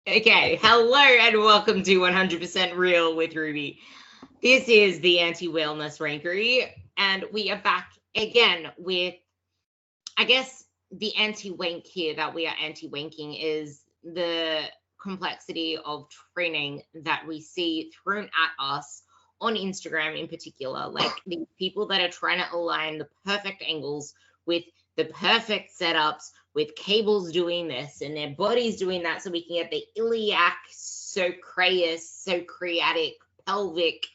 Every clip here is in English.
Okay, hello and welcome to 100% Real with Ruby. This is the Anti-Wellness Rankery, and we are back again with, I guess, the anti-wank here that we are anti-wanking is the complexity of training that we see thrown at us on Instagram in particular. Like the people that are trying to align the perfect angles with the perfect setups, with cables doing this and their bodies doing that, so we can get the iliac, socraeus, socratic, pelvic.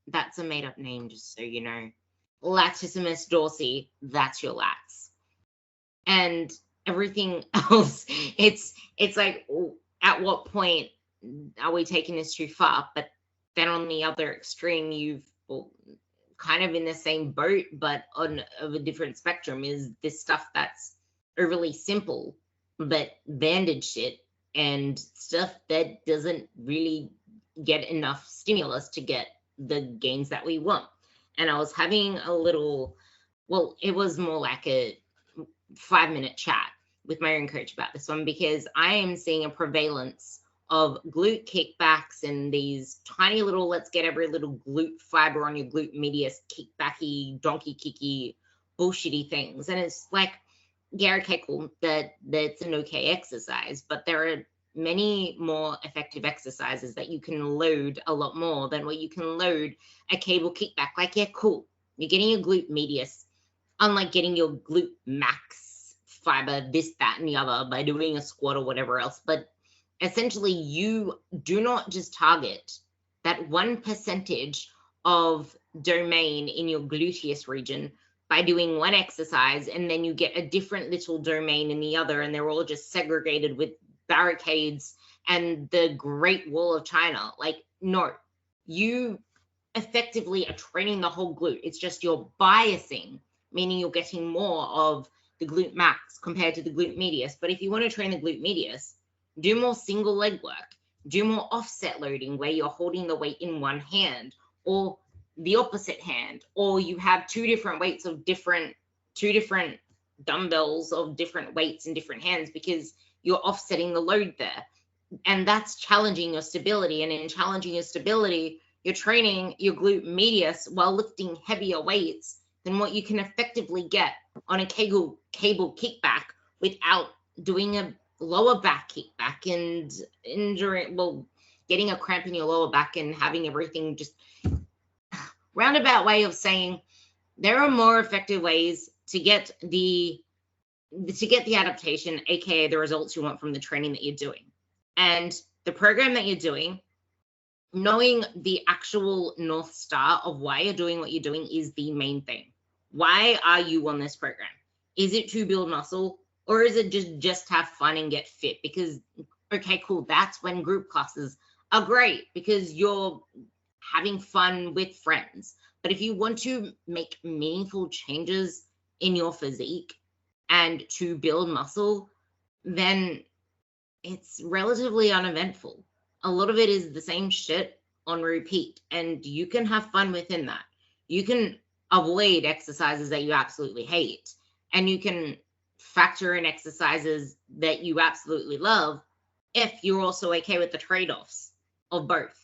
That's a made-up name, just so you know. Latissimus dorsi, that's your lats. And everything else, it's like, at what point are we taking this too far? But then on the other extreme, you've kind of in the same boat, but on of a different spectrum, is this stuff that's overly simple, but bandage shit and stuff that doesn't really get enough stimulus to get the gains that we want. And I was having a little, well, it was more like a 5-minute chat with my own coach about this one, because I am seeing a prevalence of glute kickbacks and these tiny little, let's get every little glute fiber on your glute medius, kickbacky, donkey kicky, bullshitty things. And it's like, yeah, okay, cool, that's an okay exercise, but there are many more effective exercises that you can load a lot more than what you can load a cable kickback. Like, yeah, cool, you're getting your glute medius, unlike getting your glute max fiber, this, that, and the other by doing a squat or whatever else. But essentially, you do not just target that 1% of domain in your gluteus region by doing one exercise, and then you get a different little domain in the other, and they're all just segregated with barricades and the Great Wall of China. Like, no, you effectively are training the whole glute. It's just you're biasing, meaning you're getting more of the glute max compared to the glute medius. But if you want to train the glute medius, do more single leg work, do more offset loading where you're holding the weight in one hand or the opposite hand, or you have two different weights of two different dumbbells of different weights in different hands, because you're offsetting the load there. And that's challenging your stability. And in challenging your stability, you're training your glute medius while lifting heavier weights than what you can effectively get on a cable kickback without doing a lower back kickback and getting a cramp in your lower back and having everything just roundabout way of saying there are more effective ways to get the adaptation, aka the results you want from the training that you're doing. And the program that you're doing, knowing the actual North Star of why you're doing what you're doing is the main thing. Why are you on this program? Is it to build muscle, or is it just have fun and get fit? Because, okay, cool, that's when group classes are great, because you're having fun with friends. But if you want to make meaningful changes in your physique and to build muscle, then it's relatively uneventful. A lot of it is the same shit on repeat, and you can have fun within that. You can avoid exercises that you absolutely hate, and you can factor in exercises that you absolutely love if you're also okay with the trade-offs of both,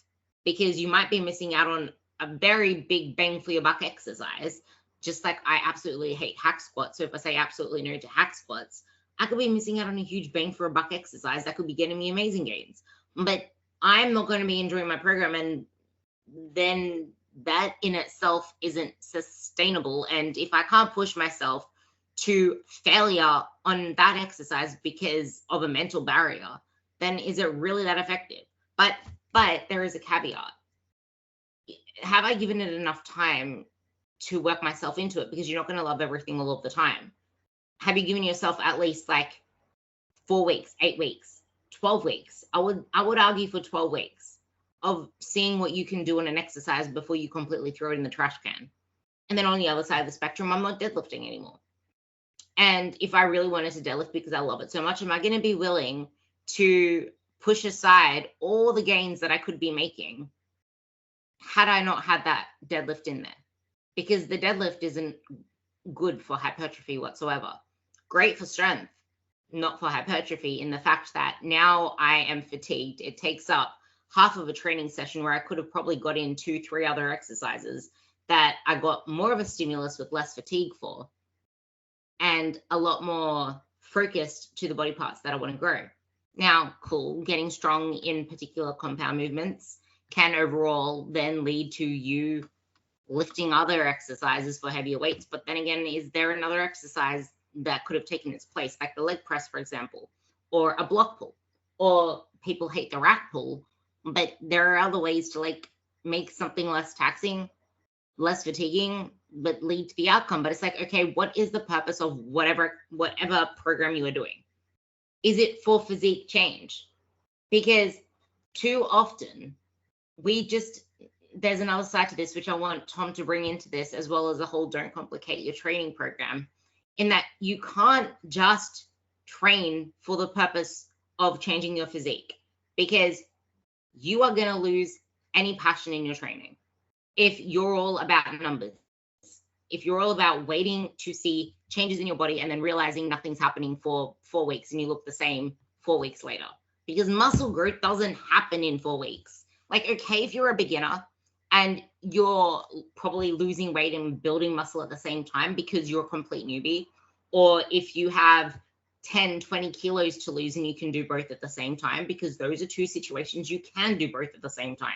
because you might be missing out on a very big bang for your buck exercise. Just like I absolutely hate hack squats, so if I say absolutely no to hack squats, I could be missing out on a huge bang for a buck exercise that could be getting me amazing gains, but I'm not going to be enjoying my program, and then that in itself isn't sustainable. And if I can't push myself to failure on that exercise because of a mental barrier, then is it really that effective? But there is a caveat. Have I given it enough time to work myself into it? Because you're not going to love everything all of the time. Have you given yourself at least like 4 weeks, 8 weeks, 12 weeks? I would argue for 12 weeks of seeing what you can do on an exercise before you completely throw it in the trash can. And then on the other side of the spectrum, I'm not deadlifting anymore. And if I really wanted to deadlift because I love it so much, am I going to be willing to push aside all the gains that I could be making had I not had that deadlift in there? Because the deadlift isn't good for hypertrophy whatsoever. Great for strength, not for hypertrophy, in the fact that now I am fatigued. It takes up half of a training session where I could have probably got in 2-3 other exercises that I got more of a stimulus with less fatigue for, and a lot more focused to the body parts that I want to grow. Now, cool, getting strong in particular compound movements can overall then lead to you lifting other exercises for heavier weights. But then again, is there another exercise that could have taken its place, like the leg press, for example, or a block pull? Or people hate the rack pull, but there are other ways to like make something less taxing, less fatiguing, but lead to the outcome. But it's like, okay, what is the purpose of whatever program you are doing? Is it for physique change? Because too often there's another side to this, which I want Tom to bring into this, as well as the whole don't complicate your training program, in that you can't just train for the purpose of changing your physique, because you are going to lose any passion in your training if you're all about numbers, if you're all about waiting to see changes in your body and then realizing nothing's happening for 4 weeks and you look the same 4 weeks later. Because muscle growth doesn't happen in 4 weeks. Like, okay, if you're a beginner and you're probably losing weight and building muscle at the same time because you're a complete newbie, or if you have 10, 20 kilos to lose and you can do both at the same time, because those are two situations you can do both at the same time.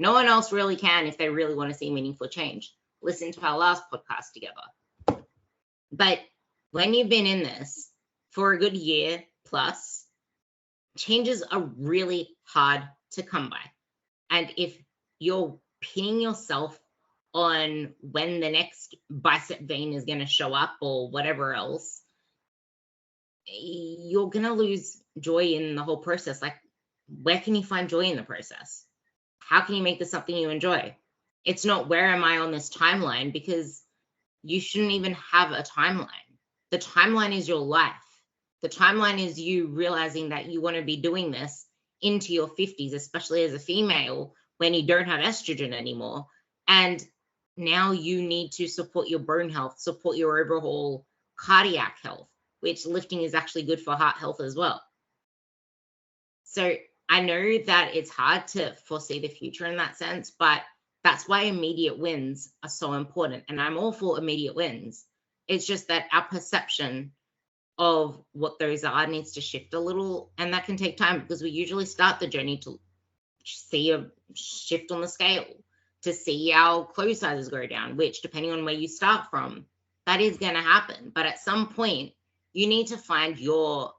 No one else really can if they really want to see meaningful change. Listen to our last podcast together. But when you've been in this for a good year plus, changes are really hard to come by. And if you're pinning yourself on when the next bicep vein is going to show up or whatever else, you're going to lose joy in the whole process. Like, where can you find joy in the process? How can you make this something you enjoy? It's not where am I on this timeline, because you shouldn't even have a timeline. The timeline is your life. The timeline is you realizing that you want to be doing this into your 50s, especially as a female, when you don't have estrogen anymore. And now you need to support your bone health, support your overall cardiac health, which lifting is actually good for heart health as well. So I know that it's hard to foresee the future in that sense, but that's why immediate wins are so important. And I'm all for immediate wins. It's just that our perception of what those are needs to shift a little. And that can take time, because we usually start the journey to see a shift on the scale, to see our clothes sizes go down, which, depending on where you start from, that is going to happen. But at some point, you need to find your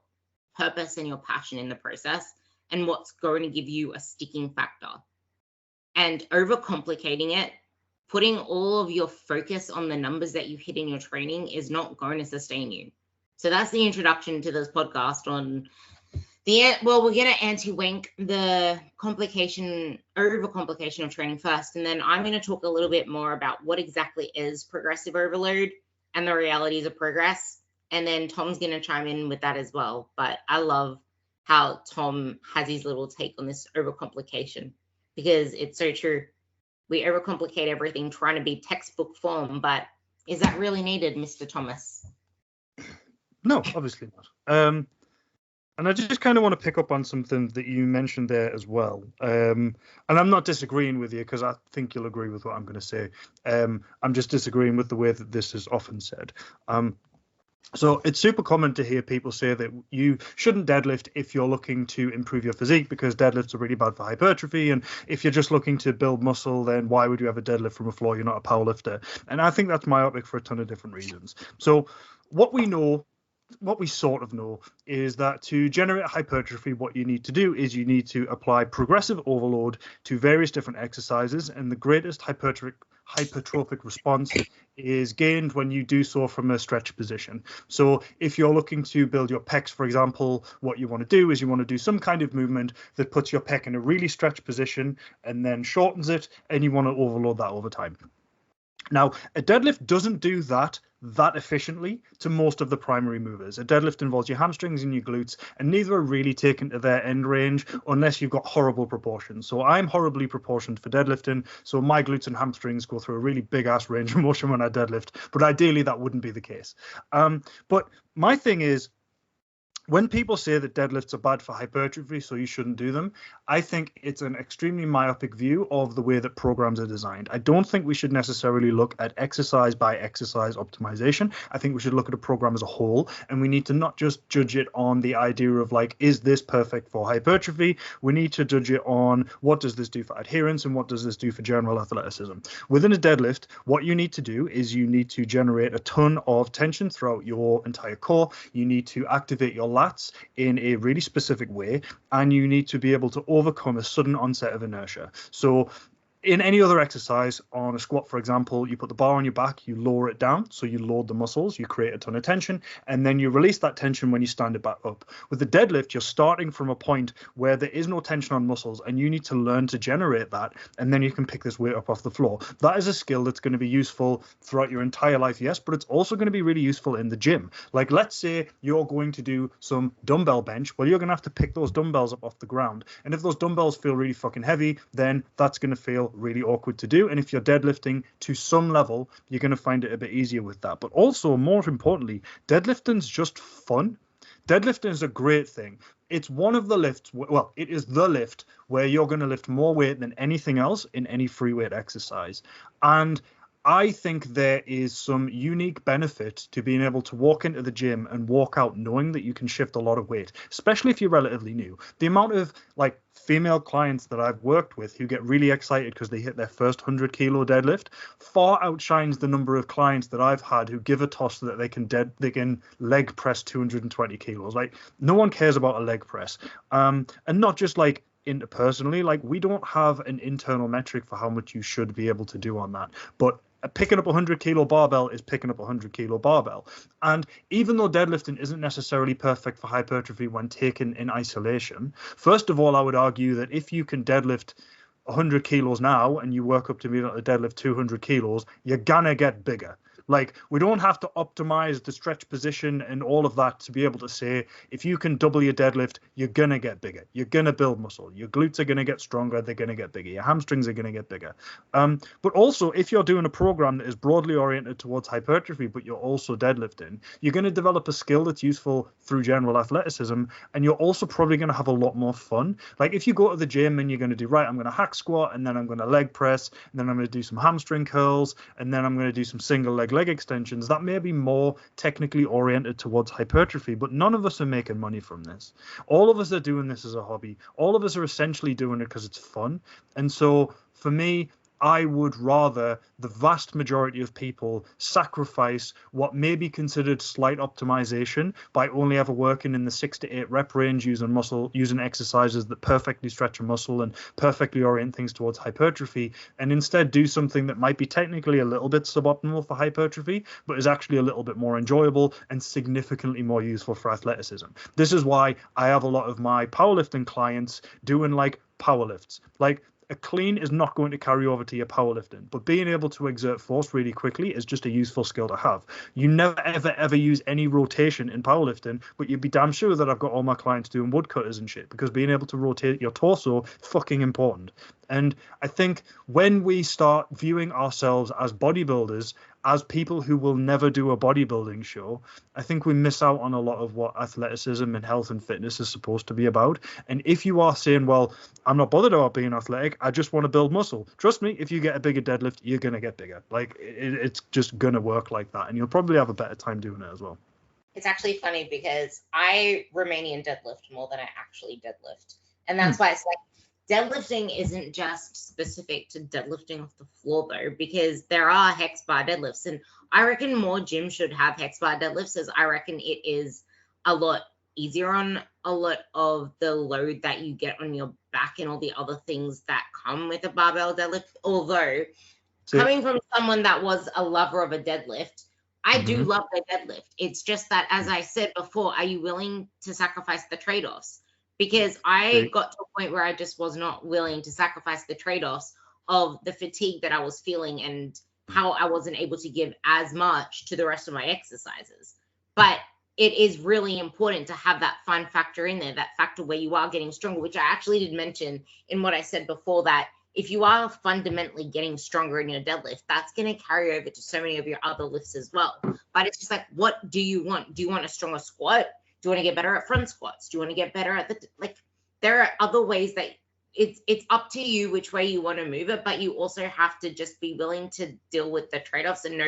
purpose and your passion in the process and what's going to give you a sticking factor. And overcomplicating it, putting all of your focus on the numbers that you hit in your training, is not going to sustain you. So that's the introduction to this podcast on we're going to anti-wank the overcomplication of training first. And then I'm going to talk a little bit more about what exactly is progressive overload and the realities of progress. And then Tom's going to chime in with that as well. But I love how Tom has his little take on this overcomplication, because it's so true. We overcomplicate everything trying to be textbook form, but is that really needed, Mr. Thomas? No, obviously not. And I just kind of want to pick up on something that you mentioned there as well. And I'm not disagreeing with you, because I think you'll agree with what I'm going to say. I'm just disagreeing with the way that this is often said. So it's super common to hear people say that you shouldn't deadlift if you're looking to improve your physique, because deadlifts are really bad for hypertrophy. And if you're just looking to build muscle, then why would you ever deadlift from a floor? You're not a power lifter. And I think that's myopic for a ton of different reasons. So what we sort of know is that to generate hypertrophy, what you need to do is you need to apply progressive overload to various different exercises. And the greatest hypertrophic response is gained when you do so from a stretch position. So if you're looking to build your pecs, for example, what you want to do is you want to do some kind of movement that puts your pec in a really stretched position and then shortens it, and you want to overload that over time. Now, a deadlift doesn't do that efficiently to most of the primary movers. A deadlift involves your hamstrings and your glutes, and neither are really taken to their end range unless you've got horrible proportions. So I'm horribly proportioned for deadlifting, so my glutes and hamstrings go through a really big ass range of motion when I deadlift, but ideally that wouldn't be the case. But my thing is, when people say that deadlifts are bad for hypertrophy, so you shouldn't do them, I think it's an extremely myopic view of the way that programs are designed. I don't think we should necessarily look at exercise by exercise optimization. I think we should look at a program as a whole, and we need to not just judge it on the idea of like, is this perfect for hypertrophy? We need to judge it on what does this do for adherence and what does this do for general athleticism. Within a deadlift, what you need to do is you need to generate a ton of tension throughout your entire core. You need to activate your lats in a really specific way, and you need to be able to overcome a sudden onset of inertia. So in any other exercise, on a squat, for example, you put the bar on your back, you lower it down, so you load the muscles, you create a ton of tension, and then you release that tension when you stand it back up. With the deadlift, you're starting from a point where there is no tension on muscles, and you need to learn to generate that, and then you can pick this weight up off the floor. That is a skill that's going to be useful throughout your entire life, yes, but it's also going to be really useful in the gym. Like, let's say you're going to do some dumbbell bench. Well, you're going to have to pick those dumbbells up off the ground, and if those dumbbells feel really fucking heavy, then that's going to feel really awkward to do. And if you're deadlifting to some level, you're going to find it a bit easier with that. But also, more importantly, deadlifting's just fun. Deadlifting is a great thing. It's one of the lifts, well, it is the lift where you're going to lift more weight than anything else in any free weight exercise. And I think there is some unique benefit to being able to walk into the gym and walk out knowing that you can shift a lot of weight, especially if you're relatively new. The amount of like female clients that I've worked with who get really excited because they hit their first 100 kilo deadlift far outshines the number of clients that I've had who give a toss that they can leg press 220 kilos. Like, no one cares about a leg press. And not just like interpersonally, like, we don't have an internal metric for how much you should be able to do on that. But picking up a 100 kilo barbell is picking up a 100 kilo barbell. And even though deadlifting isn't necessarily perfect for hypertrophy when taken in isolation, first of all, I would argue that if you can deadlift 100 kilos now and you work up to be able to deadlift 200 kilos, you're gonna get bigger. Like, we don't have to optimize the stretch position and all of that to be able to say, if you can double your deadlift, you're going to get bigger. You're going to build muscle. Your glutes are going to get stronger. They're going to get bigger. Your hamstrings are going to get bigger. But also, if you're doing a program that is broadly oriented towards hypertrophy, but you're also deadlifting, you're going to develop a skill that's useful through general athleticism. And you're also probably going to have a lot more fun. Like, if you go to the gym and you're going to do, right, I'm going to hack squat, and then I'm going to leg press, and then I'm going to do some hamstring curls, and then I'm going to do some single leg extensions, that may be more technically oriented towards hypertrophy, but none of us are making money from this. All of us are doing this as a hobby. All of us are essentially doing it because it's fun. And so for me, I would rather the vast majority of people sacrifice what may be considered slight optimization by only ever working in the 6 to 8 rep range using exercises that perfectly stretch a muscle and perfectly orient things towards hypertrophy, and instead do something that might be technically a little bit suboptimal for hypertrophy, but is actually a little bit more enjoyable and significantly more useful for athleticism. This is why I have a lot of my powerlifting clients doing like powerlifts. Like, a clean is not going to carry over to your powerlifting, but being able to exert force really quickly is just a useful skill to have. You never, ever use any rotation in powerlifting, but you'd be damn sure that I've got all my clients doing woodcutters and shit, because being able to rotate your torso is fucking important. And I think when we start viewing ourselves as bodybuilders, as people who will never do a bodybuilding show, I think we miss out on a lot of what athleticism and health and fitness is supposed to be about. And if you are saying, well, I'm not bothered about being athletic, I just want to build muscle, trust me, if you get a bigger deadlift, you're going to get bigger. Like, it's just going to work like that. And you'll probably have a better time doing it as well. It's actually funny because I Romanian deadlift more than I actually deadlift. And that's why it's like, deadlifting isn't just specific to deadlifting off the floor, though, because there are hex bar deadlifts. And I reckon more gyms should have hex bar deadlifts, as I reckon it is a lot easier on a lot of the load that you get on your back and all the other things that come with a barbell deadlift. Although, coming from someone that was a lover of a deadlift, I do love the deadlift. It's just that, as I said before, are you willing to sacrifice the trade-offs? Because I got to a point where I just was not willing to sacrifice the trade-offs of the fatigue that I was feeling and how I wasn't able to give as much to the rest of my exercises. But it is really important to have that fun factor in there, that factor where you are getting stronger, which I actually did mention in what I said before, that if you are fundamentally getting stronger in your deadlift, that's going to carry over to so many of your other lifts as well. But it's just like, what do you want? Do you want a stronger squat? Do you want to get better at front squats? Do you want to get better at there are other ways that it's up to you which way you want to move it, but you also have to just be willing to deal with the trade-offs and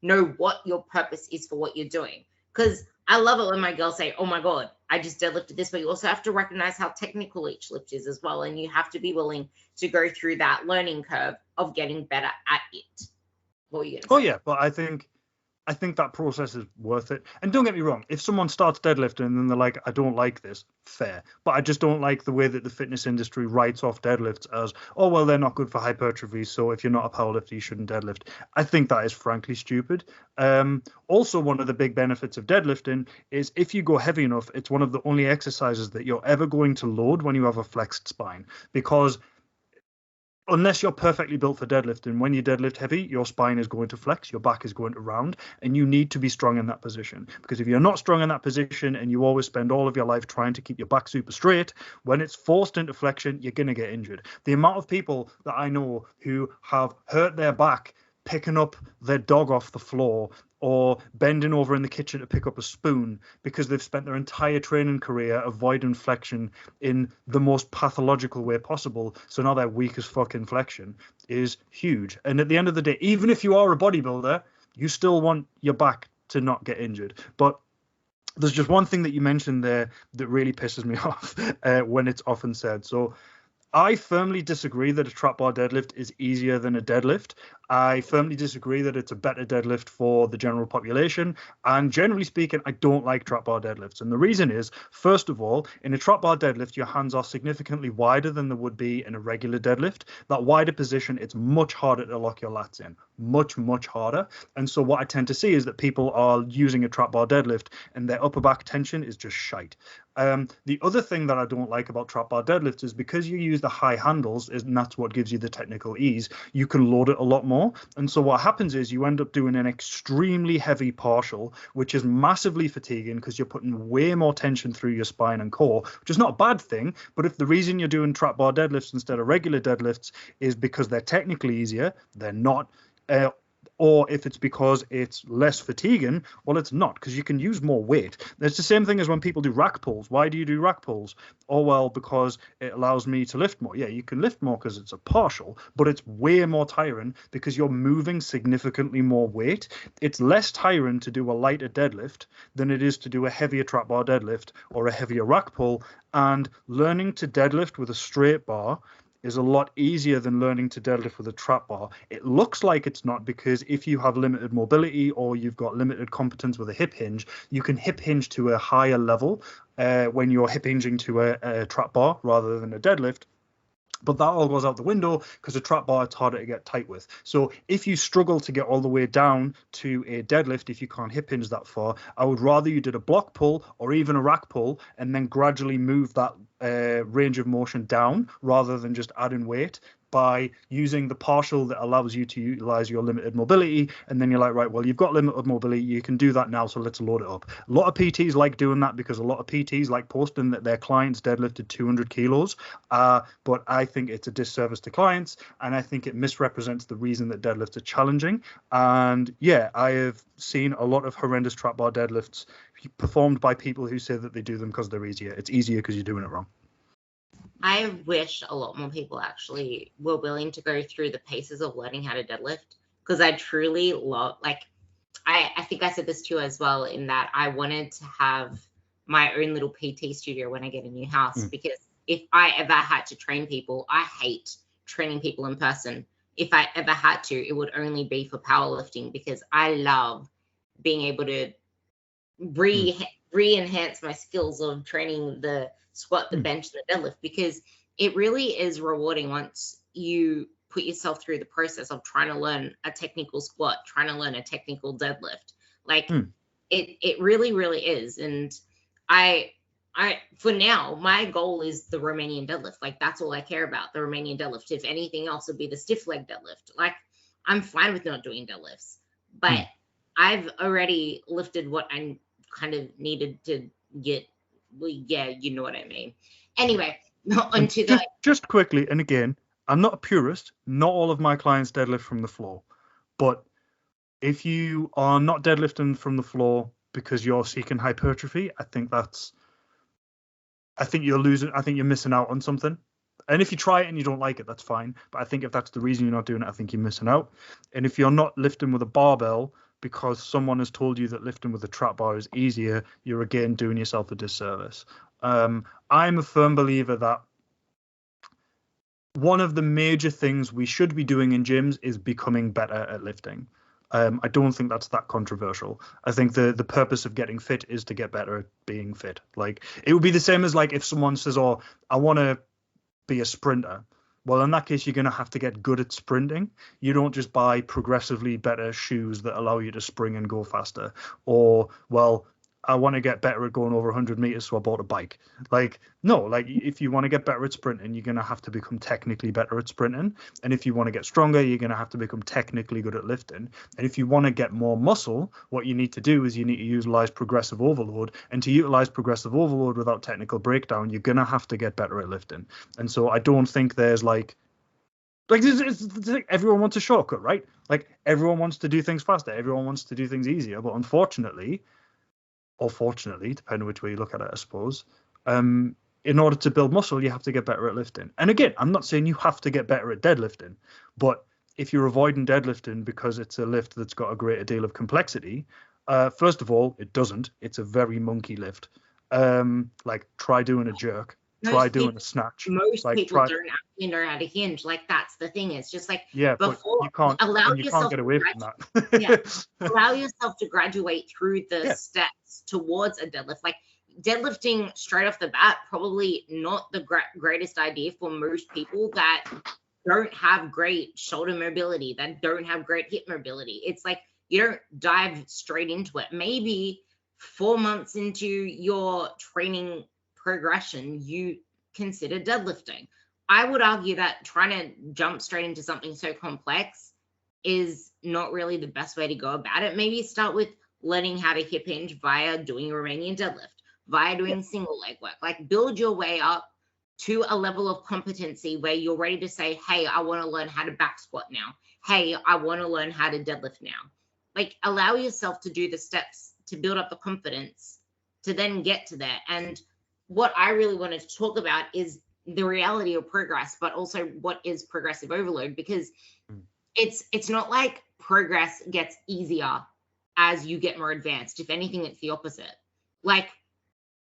know what your purpose is for what you're doing. Because I love it when my girls say, oh my God, I just deadlifted this, but you also have to recognize how technical each lift is as well. And you have to be willing to go through that learning curve of getting better at it. What are you gonna say? Yeah, but I think that process is worth it. And don't get me wrong, if someone starts deadlifting and then they're like, I don't like this, fair. But I just don't like the way that the fitness industry writes off deadlifts as, oh, well, they're not good for hypertrophy, so if you're not a powerlifter, you shouldn't deadlift. I think that is frankly stupid. Also, one of the big benefits of deadlifting is if you go heavy enough, it's one of the only exercises that you're ever going to load when you have a flexed spine. Because unless you're perfectly built for deadlifting, when you deadlift heavy, your spine is going to flex, your back is going to round, and you need to be strong in that position. Because if you're not strong in that position and you always spend all of your life trying to keep your back super straight, when it's forced into flexion, you're going to get injured. The amount of people that I know who have hurt their back picking up their dog off the floor or bending over in the kitchen to pick up a spoon because they've spent their entire training career avoiding flexion in the most pathological way possible. So now they're weak as fuck in flexion is huge. And at the end of the day, even if you are a bodybuilder, you still want your back to not get injured. But there's just one thing that you mentioned there that really pisses me off when it's often said. So I firmly disagree that a trap bar deadlift is easier than a deadlift. I firmly disagree that it's a better deadlift for the general population. And generally speaking, I don't like trap bar deadlifts. And the reason is, first of all, in a trap bar deadlift, your hands are significantly wider than they would be in a regular deadlift. That wider position, it's much harder to lock your lats in. Much, much harder. And so what I tend to see is that people are using a trap bar deadlift and their upper back tension is just shite. The other thing that I don't like about trap bar deadlifts is because you use the high handles, and that's what gives you the technical ease, you can load it a lot more. And so what happens is you end up doing an extremely heavy partial, which is massively fatiguing because you're putting way more tension through your spine and core, which is not a bad thing. But if the reason you're doing trap bar deadlifts instead of regular deadlifts is because they're technically easier, they're not. Or if it's because it's less fatiguing, well, it's not, because you can use more weight. It's the same thing as when people do rack pulls. Why do you do rack pulls? Oh, well, because it allows me to lift more. Yeah, you can lift more because it's a partial, but it's way more tiring because you're moving significantly more weight. It's less tiring to do a lighter deadlift than it is to do a heavier trap bar deadlift or a heavier rack pull. And learning to deadlift with a straight bar is a lot easier than learning to deadlift with a trap bar. It looks like it's not, because if you have limited mobility or you've got limited competence with a hip hinge, you can hip hinge to a higher level when you're hip hinging to a trap bar rather than a deadlift. But that all goes out the window because a trap bar, it's harder to get tight with. So if you struggle to get all the way down to a deadlift, if you can't hip hinge that far, I would rather you did a block pull or even a rack pull and then gradually move that range of motion down rather than just adding weight by using the partial that allows you to utilize your limited mobility. And then you're like, right, well, you've got limited mobility, you can do that now, so let's load it up. A lot of PTs like doing that because a lot of PTs like posting that their clients deadlifted 200 kilos. But I think it's a disservice to clients, and I think it misrepresents the reason that deadlifts are challenging. And yeah, I have seen a lot of horrendous trap bar deadlifts performed by people who say that they do them because they're easier. It's easier because you're doing it wrong. I wish a lot more people actually were willing to go through the paces of learning how to deadlift, because I truly love, like, I think I said this too as well, in that I wanted to have my own little PT studio when I get a new house, because if I ever had to train people, I hate training people in person. If I ever had to, it would only be for powerlifting, because I love being able to re-enhance my skills of training the squat, the bench, the deadlift, because it really is rewarding once you put yourself through the process of trying to learn a technical squat, trying to learn a technical deadlift. Like it really, really is. And I for now, my goal is the Romanian deadlift. Like, that's all I care about, the Romanian deadlift. If anything else would be the stiff leg deadlift. Like, I'm fine with not doing deadlifts, but I've already lifted what I kind of needed to get. Well, yeah, you know what I mean. Anyway, onto the... Just quickly, and again, I'm not a purist. Not all of my clients deadlift from the floor. But if you are not deadlifting from the floor, because you're seeking hypertrophy, I think you're losing. I think you're missing out on something. And if you try it and you don't like it, that's fine. But I think if that's the reason you're not doing it, I think you're missing out. And if you're not lifting with a barbell because someone has told you that lifting with a trap bar is easier, you're again doing yourself a disservice. I'm a firm believer that one of the major things we should be doing in gyms is becoming better at lifting. I don't think that's that controversial. I think the purpose of getting fit is to get better at being fit. Like, it would be the same as like if someone says, "Oh, I want to be a sprinter." Well, in that case, you're going to have to get good at sprinting. You don't just buy progressively better shoes that allow you to spring and go faster. Or, well, I want to get better at going over 100 meters, so I bought a bike. Like, no, like if you want to get better at sprinting, you're going to have to become technically better at sprinting. And if you want to get stronger, you're going to have to become technically good at lifting. And if you want to get more muscle, what you need to do is you need to utilize progressive overload. And to utilize progressive overload without technical breakdown, you're going to have to get better at lifting. And so I don't think there's like everyone wants a shortcut, right? Like, everyone wants to do things faster. Everyone wants to do things easier. But unfortunately, or fortunately, depending which way you look at it, I suppose, in order to build muscle, you have to get better at lifting. And again, I'm not saying you have to get better at deadlifting, but if you're avoiding deadlifting because it's a lift that's got a greater deal of complexity, first of all, it doesn't. It's a very monkey lift. Like, try doing a jerk. Try doing a snatch. Most people don't actually know how to hinge. Like, that's the thing. It's just like, yeah, before, but you can't get away from that. Allow yourself to graduate through the steps towards a deadlift. Like, deadlifting straight off the bat, probably not the greatest idea for most people that don't have great shoulder mobility, that don't have great hip mobility. It's like, you don't dive straight into it. Maybe 4 months into your training progression, you consider deadlifting. I would argue that trying to jump straight into something so complex is not really the best way to go about it. Maybe start with learning how to hip hinge via doing Romanian deadlift, via doing single leg work. Like, build your way up to a level of competency where you're ready to say, hey, I want to learn how to back squat now. Hey, I want to learn how to deadlift now. Like, allow yourself to do the steps to build up the confidence to then get to that. And what I really wanted to talk about is the reality of progress, but also what is progressive overload, because it's not like progress gets easier as you get more advanced. If anything, it's the opposite. Like,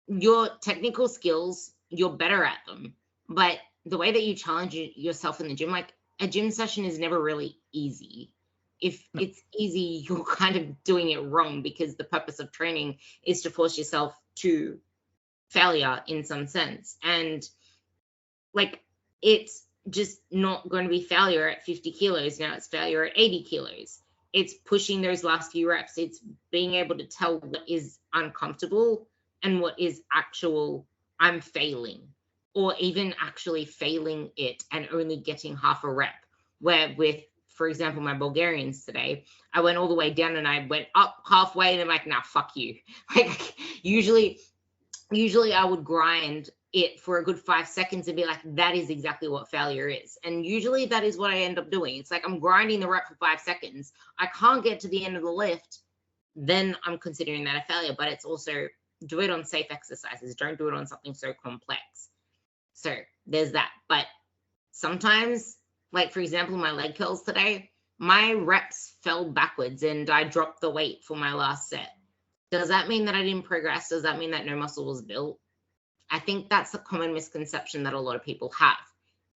your technical skills, you're better at them, but the way that you challenge yourself in the gym, like, a gym session is never really easy. If it's easy, you're kind of doing it wrong, because the purpose of training is to force yourself to failure in some sense. And like, it's just not going to be failure at 50 kilos. Now it's failure at 80 kilos. It's pushing those last few reps. It's being able to tell what is uncomfortable and what is actual, I'm failing, or even actually failing it and only getting half a rep. Where with, for example, my Bulgarians today, I went all the way down and I went up halfway and I'm like, nah, fuck you. Like, usually I would grind it for a good 5 seconds and be like, that is exactly what failure is. And usually that is what I end up doing. It's like, I'm grinding the rep for 5 seconds. I can't get to the end of the lift. Then I'm considering that a failure. But it's also, do it on safe exercises. Don't do it on something so complex. So there's that. But sometimes, like, for example, my leg curls today, my reps fell backwards and I dropped the weight for my last set. Does that mean that I didn't progress? Does that mean that no muscle was built? I think that's a common misconception that a lot of people have.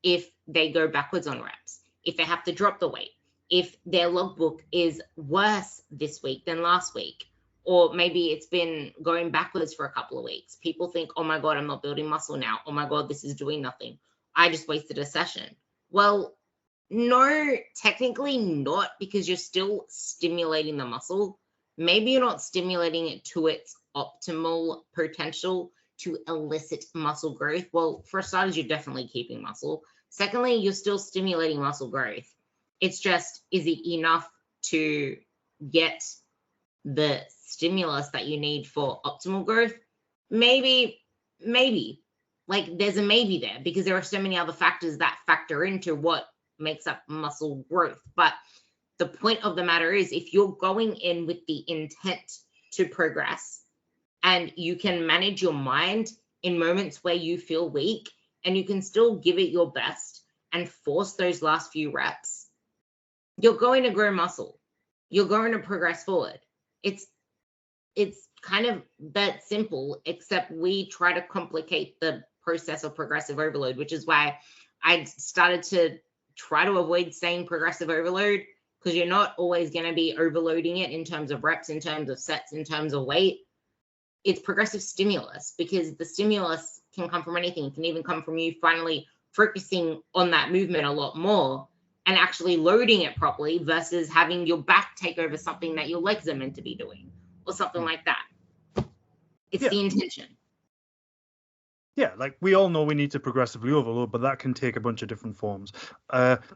If they go backwards on reps, if they have to drop the weight, if their logbook is worse this week than last week, or maybe it's been going backwards for a couple of weeks, people think, oh my God, I'm not building muscle now. Oh my God, this is doing nothing. I just wasted a session. Well, no, technically not, because you're still stimulating the muscle. Maybe you're not stimulating it to its optimal potential to elicit muscle growth. Well, for starters, you're definitely keeping muscle. Secondly, you're still stimulating muscle growth. It's just, is it enough to get the stimulus that you need for optimal growth? Maybe. Like, there's a maybe there, because there are so many other factors that factor into what makes up muscle growth. But the point of the matter is, if you're going in with the intent to progress, and you can manage your mind in moments where you feel weak, and you can still give it your best and force those last few reps, you're going to grow muscle. You're going to progress forward. It's kind of that simple, except we try to complicate the process of progressive overload, which is why I started to try to avoid saying progressive overload, because you're not always going to be overloading it in terms of reps, in terms of sets, in terms of weight. It's progressive stimulus, because the stimulus can come from anything. It can even come from you finally focusing on that movement a lot more and actually loading it properly versus having your back take over something that your legs are meant to be doing or something like that. It's the intention. Yeah, like we all know we need to progressively overload, but that can take a bunch of different forms.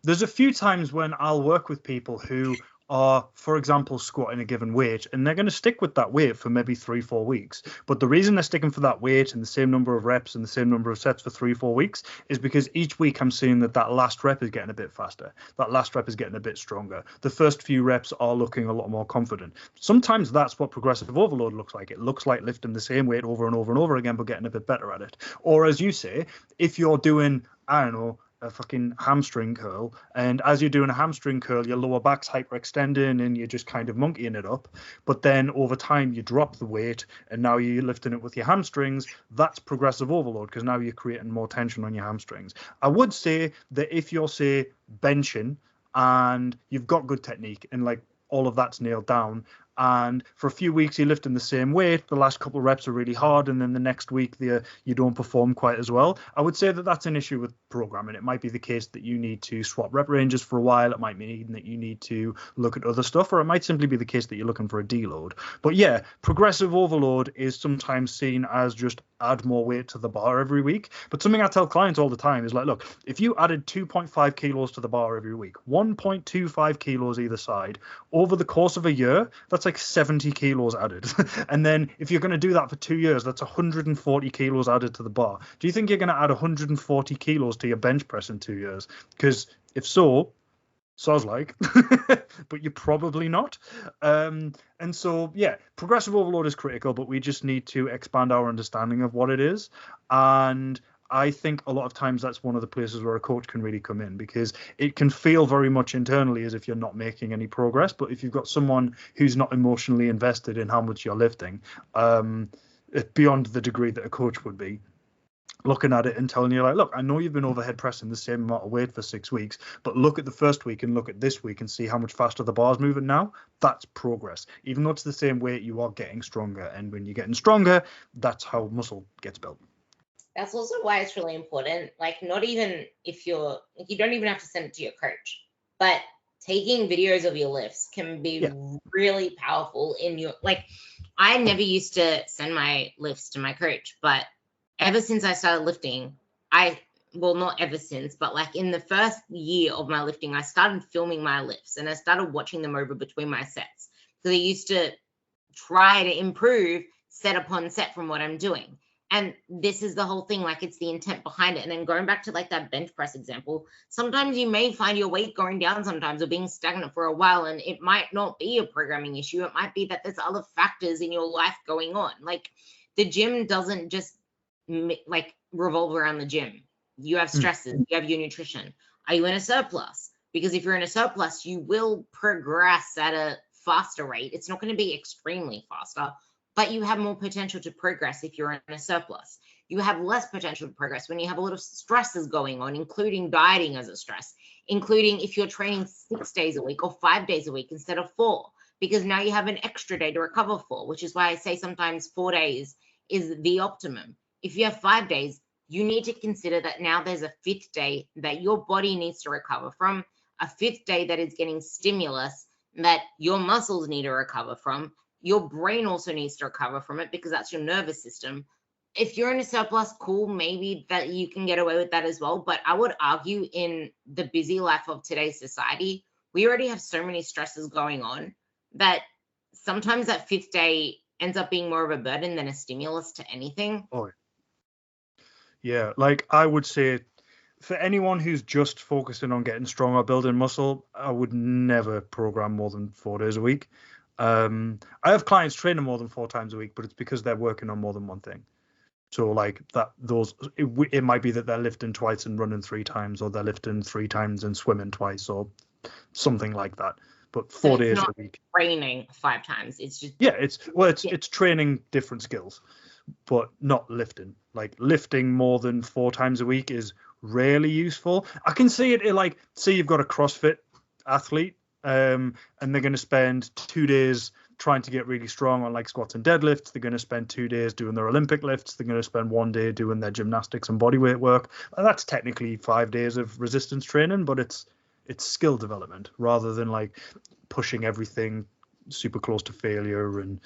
There's a few times when I'll work with people who are, for example, squatting a given weight, and they're going to stick with that weight for maybe 3-4 weeks. But the reason they're sticking for that weight and the same number of reps and the same number of sets for 3-4 weeks is because each week I'm seeing that last rep is getting a bit faster. That last rep is getting a bit stronger. The first few reps are looking a lot more confident. Sometimes that's what progressive overload looks like. It looks like lifting the same weight over and over and over again, but getting a bit better at it. Or as you say, if you're doing, I don't know, a fucking hamstring curl, and as you're doing a hamstring curl, your lower back's hyperextending and you're just kind of monkeying it up, but then over time you drop the weight and now you're lifting it with your hamstrings. That's progressive overload, because now you're creating more tension on your hamstrings. I would say that if you're, say, benching and you've got good technique and like all of that's nailed down, and for a few weeks you're lifting the same weight, the last couple of reps are really hard, and then the next week you don't perform quite as well, I would say that that's an issue with programming. It might be the case that you need to swap rep ranges for a while. It might mean that you need to look at other stuff, or it might simply be the case that you're looking for a deload. But yeah, progressive overload is sometimes seen as just add more weight to the bar every week. But something I tell clients all the time is like, look, if you added 2.5 kilos to the bar every week, 1.25 kilos either side, over the course of a year, that's like 70 kilos added. And then if you're going to do that for 2 years, that's 140 kilos added to the bar. Do you think you're going to add 140 kilos to your bench press in 2 years? Because if so, sounds like, but you're probably not. And so, yeah, progressive overload is critical, but we just need to expand our understanding of what it is. And I think a lot of times that's one of the places where a coach can really come in, because it can feel very much internally as if you're not making any progress. But if you've got someone who's not emotionally invested in how much you're lifting, beyond the degree that a coach would be, looking at it and telling you, like, look, I know you've been overhead pressing the same amount of weight for 6 weeks, but look at the first week and look at this week and see how much faster the bar's moving now. That's progress. Even though it's the same weight, you are getting stronger. And when you're getting stronger, that's how muscle gets built. That's also why it's really important. Like, not even if you don't even have to send it to your coach, but taking videos of your lifts can be really powerful in your, like, I never used to send my lifts to my coach, but ever since I started lifting, well, not ever since, but like in the first year of my lifting, I started filming my lifts and I started watching them over between my sets. So I used to try to improve set upon set from what I'm doing. And this is the whole thing, like, it's the intent behind it. And then going back to like that bench press example, sometimes you may find your weight going down sometimes or being stagnant for a while, and it might not be a programming issue. It might be that there's other factors in your life going on. Like, the gym doesn't just like revolve around the gym. You have stresses, you have your nutrition. Are you in a surplus? Because if you're in a surplus, you will progress at a faster rate. It's not going to be extremely faster, but you have more potential to progress if you're in a surplus. You have less potential to progress when you have a lot of stresses going on, including dieting as a stress, including if you're training 6 days a week or 5 days a week instead of 4, because now you have an extra day to recover for, which is why I say sometimes 4 days is the optimum. If you have 5 days, you need to consider that now there's a 5th day that your body needs to recover from, a 5th day that is getting stimulus that your muscles need to recover from. Your brain also needs to recover from it, because that's your nervous system. If you're in a surplus, cool, maybe that you can get away with that as well. But I would argue in the busy life of today's society, we already have so many stresses going on that sometimes that 5th day ends up being more of a burden than a stimulus to anything. Oh, yeah, like I would say, for anyone who's just focusing on getting stronger, building muscle, I would never program more than 4 days a week. I have clients training more than 4 times a week, but it's because they're working on more than one thing. So like that, it might be that they're lifting twice and running 3 times, or they're lifting 3 times and swimming twice, or something like that. But 4 days a week. Training 5 times. It's just it's training different skills, but not lifting. Like lifting more than 4 times a week is rarely useful. I can see it like, say you've got a CrossFit athlete, and they're going to spend 2 days trying to get really strong on like squats and deadlifts. They're going to spend 2 days doing their Olympic lifts. They're going to spend 1 day doing their gymnastics and bodyweight work. And that's technically 5 days of resistance training, but it's skill development rather than like pushing everything super close to failure and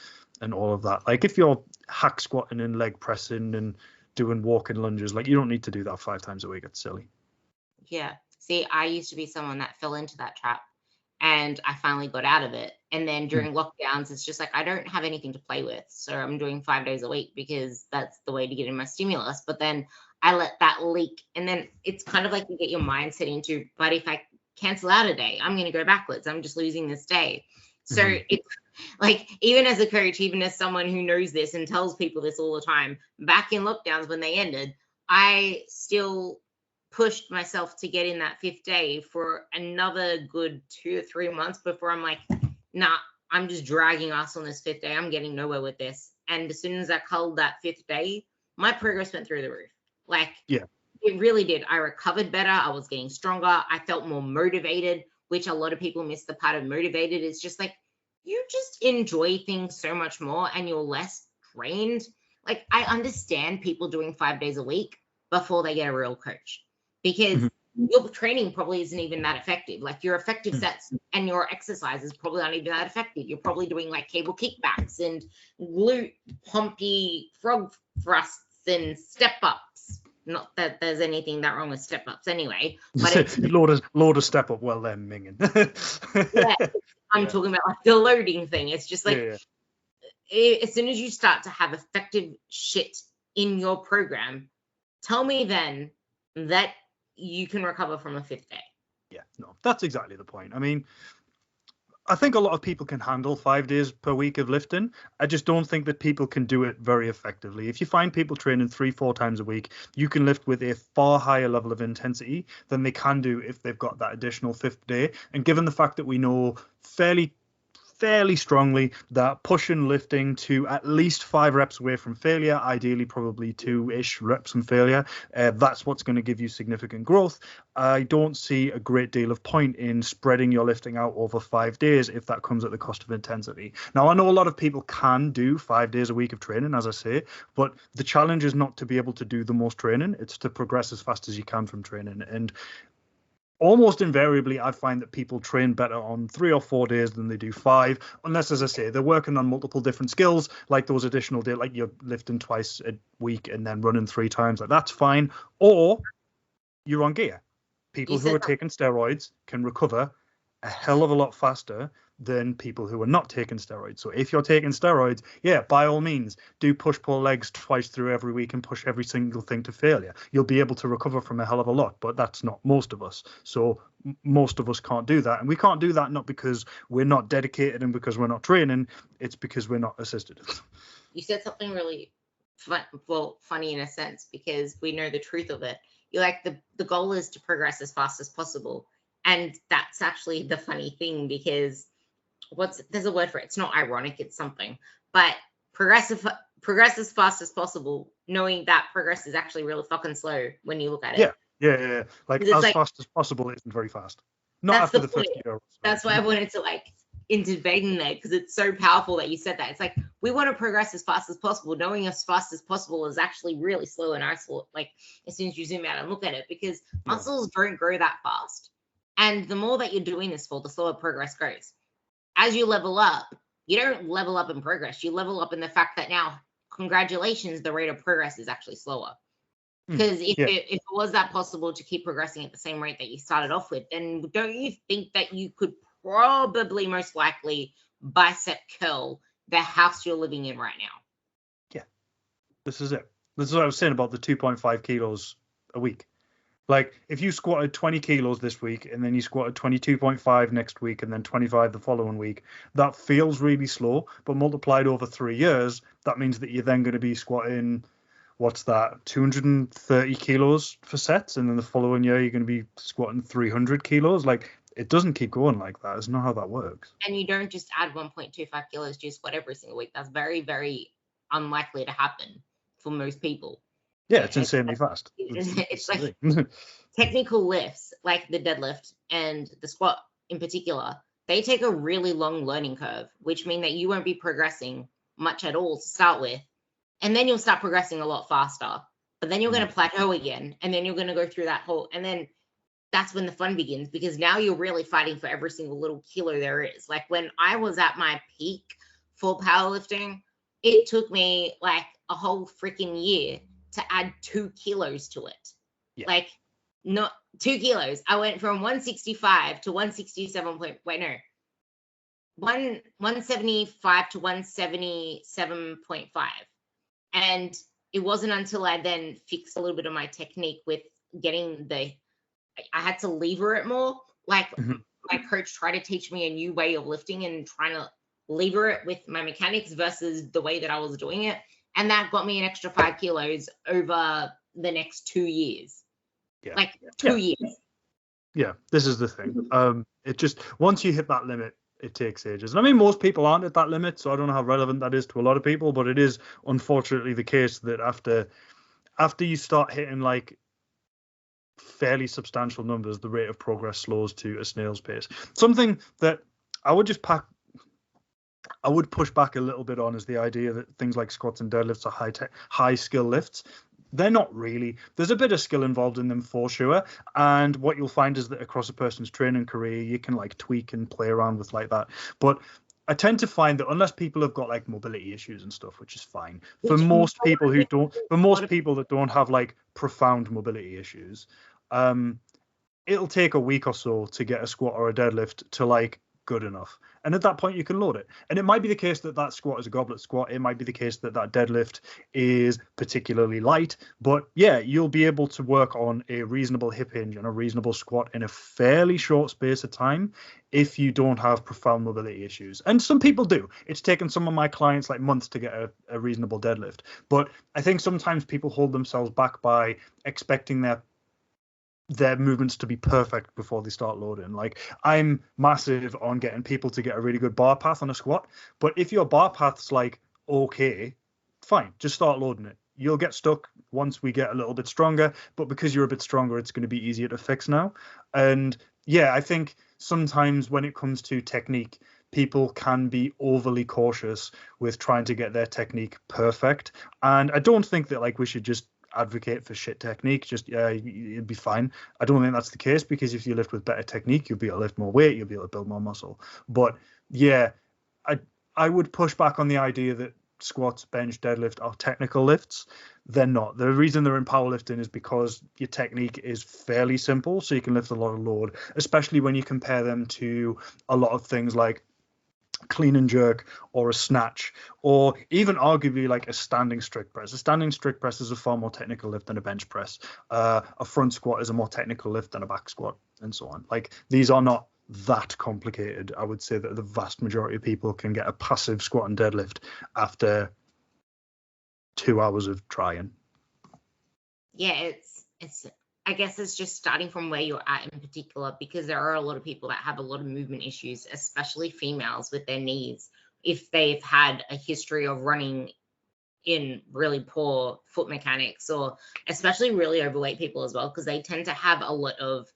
all of that. Like if you're hack squatting and leg pressing and doing walking lunges, like you don't need to do that 5 times a week. It's silly. Yeah. See, I used to be someone that fell into that trap, and I finally got out of it. And then during lockdowns, it's just like, I don't have anything to play with. So I'm doing 5 days a week because that's the way to get in my stimulus. But then I let that leak. And then it's kind of like you get your mindset into, but if I cancel out a day, I'm going to go backwards. I'm just losing this day. So it's like, even as a coach, even as someone who knows this and tells people this all the time, back in lockdowns when they ended, I still pushed myself to get in that 5th day for another good 2 or 3 months before I'm like, nah, I'm just dragging us on this 5th day. I'm getting nowhere with this. And as soon as I culled that 5th day, my progress went through the roof. Like, it really did. I recovered better. I was getting stronger. I felt more motivated, which a lot of people miss the part of motivated. It's just like, you just enjoy things so much more and you're less drained. Like, I understand people doing 5 days a week before they get a real coach, because your training probably isn't even that effective. Like your effective sets and your exercises probably aren't even that effective. You're probably doing like cable kickbacks and glute pumpy frog thrusts and step ups. Not that there's anything that wrong with step ups anyway, but it's load of step up. Well, then minging. I'm talking about like the loading thing. It's just like, as soon as you start to have effective shit in your program, tell me then that you can recover from a 5th day. Yeah, no, that's exactly the point. I mean, I think a lot of people can handle 5 days per week of lifting. I just don't think that people can do it very effectively. If you find people training 3-4 times a week, you can lift with a far higher level of intensity than they can do if they've got that additional 5th day. And given the fact that we know fairly strongly that pushing lifting to at least 5 reps away from failure, ideally probably 2-ish reps from failure, that's what's going to give you significant growth. I don't see a great deal of point in spreading your lifting out over 5 days if that comes at the cost of intensity. Now, I know a lot of people can do 5 days a week of training, as I say, but the challenge is not to be able to do the most training, it's to progress as fast as you can from training. And almost invariably, I find that people train better on 3 or 4 days than they do 5, unless, as I say, they're working on multiple different skills, like those additional days, like you're lifting twice a week and then running 3 times. Like that's fine. Or you're on gear. People who are taking steroids can recover a hell of a lot faster than people who are not taking steroids. So if you're taking steroids, yeah, by all means, do push-pull legs twice through every week and push every single thing to failure. You'll be able to recover from a hell of a lot, but that's not most of us. So most of us can't do that. And we can't do that not because we're not dedicated and because we're not training, it's because we're not assisted. You said something really funny in a sense, because we know the truth of it. You're like, the goal is to progress as fast as possible. And that's actually the funny thing, because there's a word for it. It's not ironic, it's something. But progress as fast as possible, knowing that progress is actually really fucking slow when you look at it. Yeah. Like as fast as possible isn't very fast. Not after the first year. That's why I wanted to like intervene there, because it's so powerful that you said that. It's like, we want to progress as fast as possible, knowing as fast as possible is actually really slow and isolate. Like as soon as you zoom out and look at it, because muscles don't grow that fast. And the more that you're doing this for, the slower progress goes. As you level up, you don't level up in progress. You level up in the fact that now, congratulations, the rate of progress is actually slower. Because if it was that possible to keep progressing at the same rate that you started off with, then don't you think that you could probably most likely bicep curl the house you're living in right now? Yeah, this is it. This is what I was saying about the 2.5 kilos a week. Like if you squatted 20 kilos this week and then you squatted 22.5 next week and then 25 the following week, that feels really slow, but multiplied over 3 years, that means that you're then going to be squatting, what's that, 230 kilos for sets, and then the following year you're going to be squatting 300 kilos. Like it doesn't keep going like that. It's not how that works. And you don't just add 1.25 kilos to your squat every single week. That's very, very unlikely to happen for most people. Yeah, it's insanely fast. It's like technical lifts, like the deadlift and the squat in particular, they take a really long learning curve, which means that you won't be progressing much at all to start with. And then you'll start progressing a lot faster. But then you're going to plateau again. And then you're going to go through that whole, and then that's when the fun begins, because now you're really fighting for every single little kilo there is. Like when I was at my peak for powerlifting, it took me like a whole freaking year to add 2 kilos to it. Yeah. Like not 2 kilos. I went from 165 to 167 point, wait, no, 175 to 177.5. And it wasn't until I then fixed a little bit of my technique with getting I had to lever it more. Like my coach tried to teach me a new way of lifting and trying to lever it with my mechanics versus the way that I was doing it. And that got me an extra 5 kilos over the next 2 years. Yeah. Like 2 years. Yeah, this is the thing. It just, once you hit that limit, it takes ages. And I mean, most people aren't at that limit, so I don't know how relevant that is to a lot of people, but it is unfortunately the case that after you start hitting like fairly substantial numbers, the rate of progress slows to a snail's pace. Something that I would push back a little bit on is the idea that things like squats and deadlifts are high skill lifts. They're not really. There's a bit of skill involved in them for sure. And what you'll find is that across a person's training career, you can like tweak and play around with like that. But I tend to find that unless people have got like mobility issues and stuff, which is fine, for most people that don't have like profound mobility issues, it'll take a week or so to get a squat or a deadlift to like good enough. And at that point you can load it. And it might be the case that that squat is a goblet squat. It might be the case that that deadlift is particularly light, but yeah, you'll be able to work on a reasonable hip hinge and a reasonable squat in a fairly short space of time if you don't have profound mobility issues. And some people do. It's taken some of my clients like months to get a reasonable deadlift. But I think sometimes people hold themselves back by expecting their movements to be perfect before they start loading. Like I'm massive on getting people to get a really good bar path on a squat, but if your bar path's like okay, fine, just start loading it. You'll get stuck once we get a little bit stronger, but because you're a bit stronger, it's going to be easier to fix now. And yeah, I think sometimes when it comes to technique, people can be overly cautious with trying to get their technique perfect. And I don't think that like we should just advocate for shit technique, just it'd be fine. I don't think that's the case, because if you lift with better technique, you'll be able to lift more weight, you'll be able to build more muscle. But yeah, I would push back on the idea that squats, bench, deadlift are technical lifts. They're not. The reason they're in powerlifting is because your technique is fairly simple, so you can lift a lot of load, especially when you compare them to a lot of things like clean and jerk or a snatch, or even arguably like a standing strict press. A standing strict press is a far more technical lift than a bench press. A front squat is a more technical lift than a back squat, and so on. Like these are not that complicated. I would say that the vast majority of people can get a passive squat and deadlift after 2 hours of trying. Yeah, it's I guess it's just starting from where you're at in particular, because there are a lot of people that have a lot of movement issues, especially females with their knees, if they've had a history of running in really poor foot mechanics, or especially really overweight people as well, because they tend to have a lot of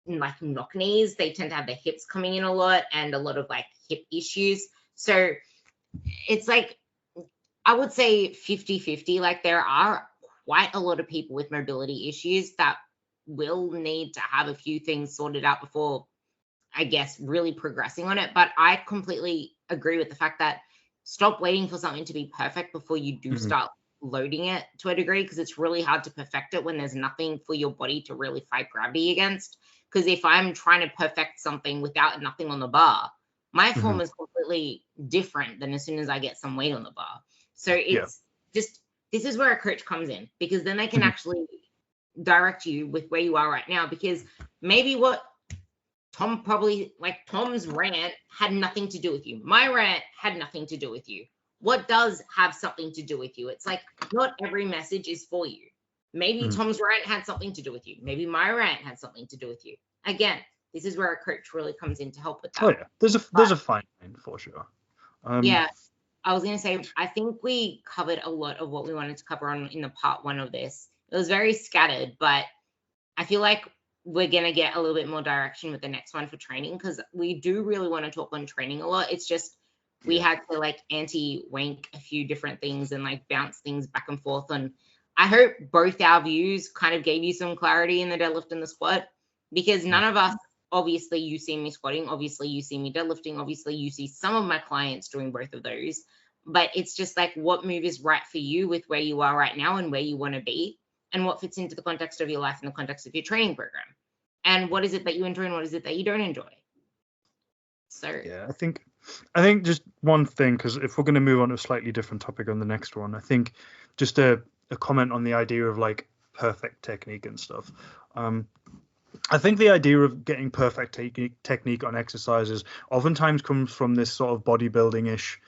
like knock knees. They tend to have their hips coming in a lot and a lot of like hip issues. So it's like, I would say 50-50. Like there are quite a lot of people with mobility issues that will need to have a few things sorted out before, I guess, really progressing on it. But I completely agree with the fact that stop waiting for something to be perfect before you do start loading it to a degree, because it's really hard to perfect it when there's nothing for your body to really fight gravity against. Because if I'm trying to perfect something without nothing on the bar, my form is completely different than as soon as I get some weight on the bar. So it's just, this is where a coach comes in, because then they can actually direct you with where you are right now, because maybe what Tom's rant had nothing to do with you. My rant had nothing to do with you. What does have something to do with you? It's like, not every message is for you. Maybe Tom's rant had something to do with you. Maybe my rant had something to do with you. Again, this is where a coach really comes in to help with that. Oh yeah, there's a fine line for sure. Yeah, I was gonna say, I think we covered a lot of what we wanted to cover on in the part 1 of this. It was very scattered, but I feel like we're gonna get a little bit more direction with the next one for training, because we do really want to talk on training a lot. It's just we had to like anti-wank a few different things and like bounce things back and forth. And I hope both our views kind of gave you some clarity in the deadlift and the squat, because none of us, obviously you see me squatting, obviously you see me deadlifting, obviously you see some of my clients doing both of those, but it's just like, what move is right for you with where you are right now and where you want to be, and what fits into the context of your life and the context of your training program, and what is it that you enjoy and what is it that you don't enjoy. So yeah, I think just one thing, because if we're going to move on to a slightly different topic on the next one, I think just a comment on the idea of like perfect technique and stuff. I think the idea of getting perfect technique on exercises oftentimes comes from this sort of bodybuilding-ish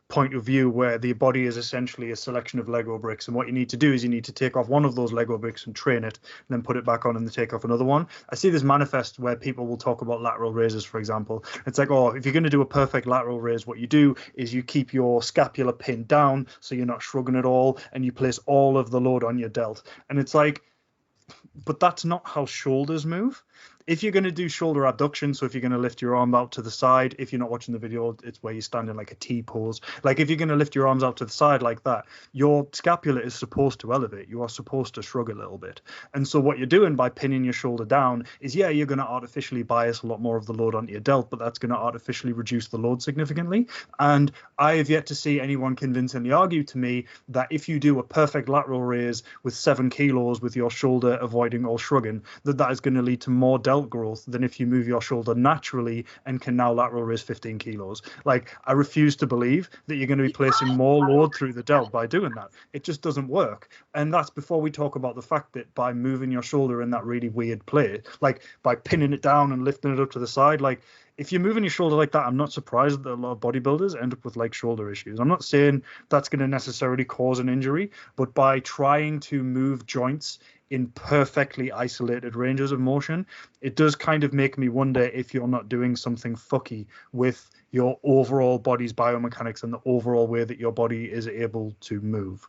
point of view, where the body is essentially a selection of Lego bricks, and what you need to do is you need to take off one of those Lego bricks and train it, and then put it back on and then take off another one. I see this manifest where people will talk about lateral raises, for example. It's like, oh, if you're going to do a perfect lateral raise, what you do is you keep your scapula pinned down so you're not shrugging at all, and you place all of the load on your delt. And it's like, but that's not how shoulders move. If you're going to do shoulder abduction, so if you're going to lift your arm out to the side, if you're not watching the video, it's where you stand in like a T pose. Like if you're going to lift your arms out to the side like that, your scapula is supposed to elevate. You are supposed to shrug a little bit. And so what you're doing by pinning your shoulder down is, yeah, you're going to artificially bias a lot more of the load onto your delt, but that's going to artificially reduce the load significantly. And I have yet to see anyone convincingly argue to me that if you do a perfect lateral raise with 7 kilos with your shoulder avoiding all shrugging, that is going to lead to more delt growth than if you move your shoulder naturally and can now lateral raise 15 kilos. Like, I refuse to believe that you're going to be placing more load through the delt by doing that. It just doesn't work. And that's before we talk about the fact that by moving your shoulder in that really weird play, like by pinning it down and lifting it up to the side, like if you're moving your shoulder like that, I'm not surprised that a lot of bodybuilders end up with like shoulder issues. I'm not saying that's going to necessarily cause an injury, but by trying to move joints in perfectly isolated ranges of motion, it does kind of make me wonder if you're not doing something fucky with your overall body's biomechanics and the overall way that your body is able to move.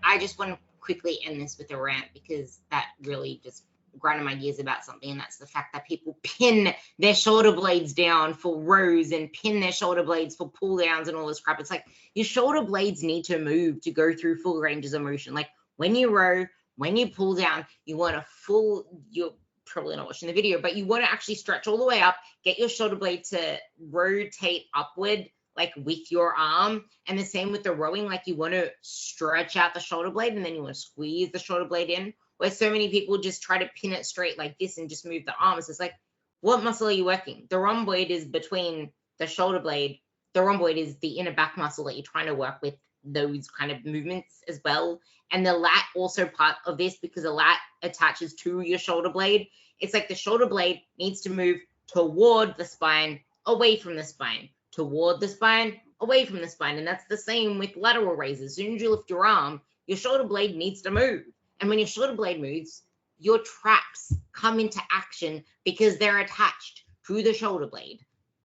I just want to quickly end this with a rant, because that really just grinded my gears about something, and that's the fact that people pin their shoulder blades down for rows and pin their shoulder blades for pull downs and all this crap. It's like, your shoulder blades need to move to go through full ranges of motion. Like when you row, when you pull down, you want a full, you're probably not watching the video, but you want to actually stretch all the way up, get your shoulder blade to rotate upward, like with your arm. And the same with the rowing, like you want to stretch out the shoulder blade and then you want to squeeze the shoulder blade in, where so many people just try to pin it straight like this and just move the arms. It's like, what muscle are you working? The rhomboid is between the shoulder blade. The rhomboid is the inner back muscle that you're trying to work with those kind of movements as well. And the lat also part of this, because the lat attaches to your shoulder blade. It's like the shoulder blade needs to move toward the spine, away from the spine, toward the spine, away from the spine. And that's the same with lateral raises. As soon as you lift your arm, your shoulder blade needs to move. And when your shoulder blade moves, your traps come into action because they're attached to the shoulder blade.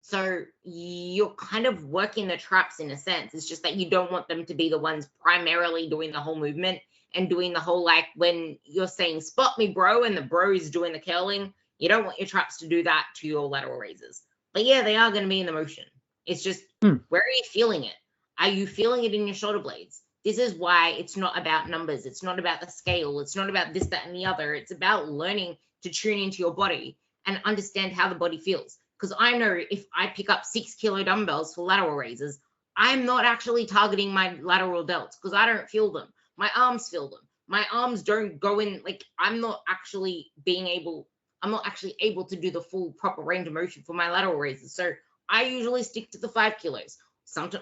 So you're kind of working the traps in a sense. It's just that you don't want them to be the ones primarily doing the whole movement and doing the whole, like when you're saying spot me bro and the bro is doing the curling, you don't want your traps to do that to your lateral raises. But yeah, they are going to be in the motion. It's just, where are you feeling it? Are you feeling it in your shoulder blades? This is why it's not about numbers. It's not about the scale. It's not about this, that, and the other. It's about learning to tune into your body and understand how the body feels. Because I know if I pick up 6 kilo dumbbells for lateral raises, I'm not actually targeting my lateral delts because I don't feel them. My arms feel them. My arms don't go in, like I'm not actually able to do the full proper range of motion for my lateral raises. So I usually stick to the 5 kilos.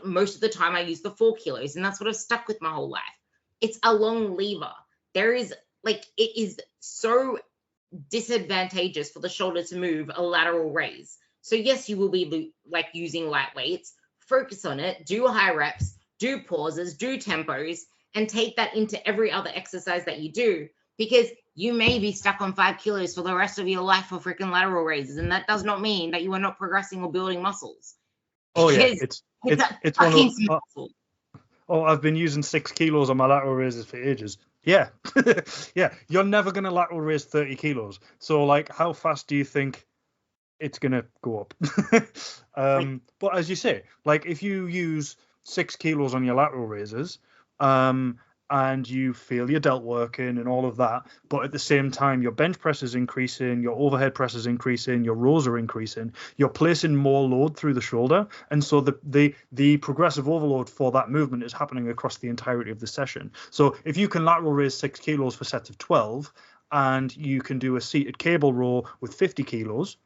Most of the time I use the 4 kilos, and that's what I've stuck with my whole life. It's a long lever. There is like it is so disadvantageous for the shoulder to move a lateral raise. So yes, you will be like using light weights. Focus on it, do high reps, do pauses, do tempos, and take that into every other exercise that you do, because you may be stuck on 5 kilos for the rest of your life for freaking lateral raises, and that does not mean that you are not progressing or building muscles. Oh yeah, Because it's one of muscle. Oh, I've been using 6 kilos on my lateral raises for ages. Yeah, yeah. You're never gonna lateral raise 30 kilos. So like, how fast do you think it's gonna go up? But as you say, like if you use 6 kilos on your lateral raises, and you feel your delt working and all of that, but at the same time your bench press is increasing, your overhead press is increasing, your rows are increasing, you're placing more load through the shoulder, and so the progressive overload for that movement is happening across the entirety of the session. So if you can lateral raise 6 kilos for sets of 12, and you can do a seated cable row with 50 kilos,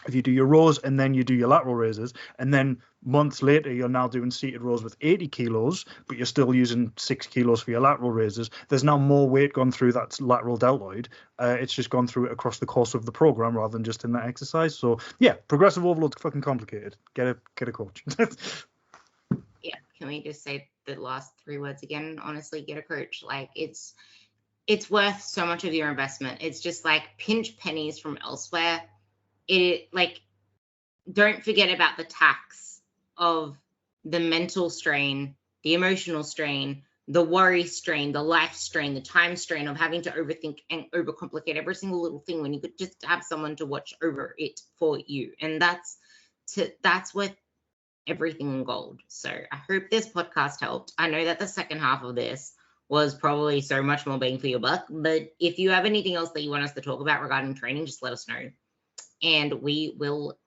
if you do your rows and then you do your lateral raises, and then months later you're now doing seated rows with 80 kilos, but you're still using 6 kilos for your lateral raises, there's now more weight gone through that lateral deltoid. It's just gone through it across the course of the program rather than just in that exercise. So yeah, progressive overload's fucking complicated. Get a coach. Yeah, can we just say the last 3 words again? Honestly, get a coach. Like it's worth so much of your investment. It's just like pinch pennies from elsewhere. Don't forget about the tax of the mental strain, the emotional strain, the worry strain, the life strain, the time strain of having to overthink and overcomplicate every single little thing when you could just have someone to watch over it for you. And that's worth everything in gold. So I hope this podcast helped. I know that the second half of this was probably so much more bang for your buck, but if you have anything else that you want us to talk about regarding training, just let us know. And we will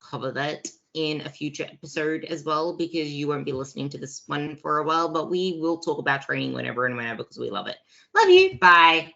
cover that in a future episode as well, because you won't be listening to this one for a while, but we will talk about training whenever and whenever because we love it. Love you. Bye.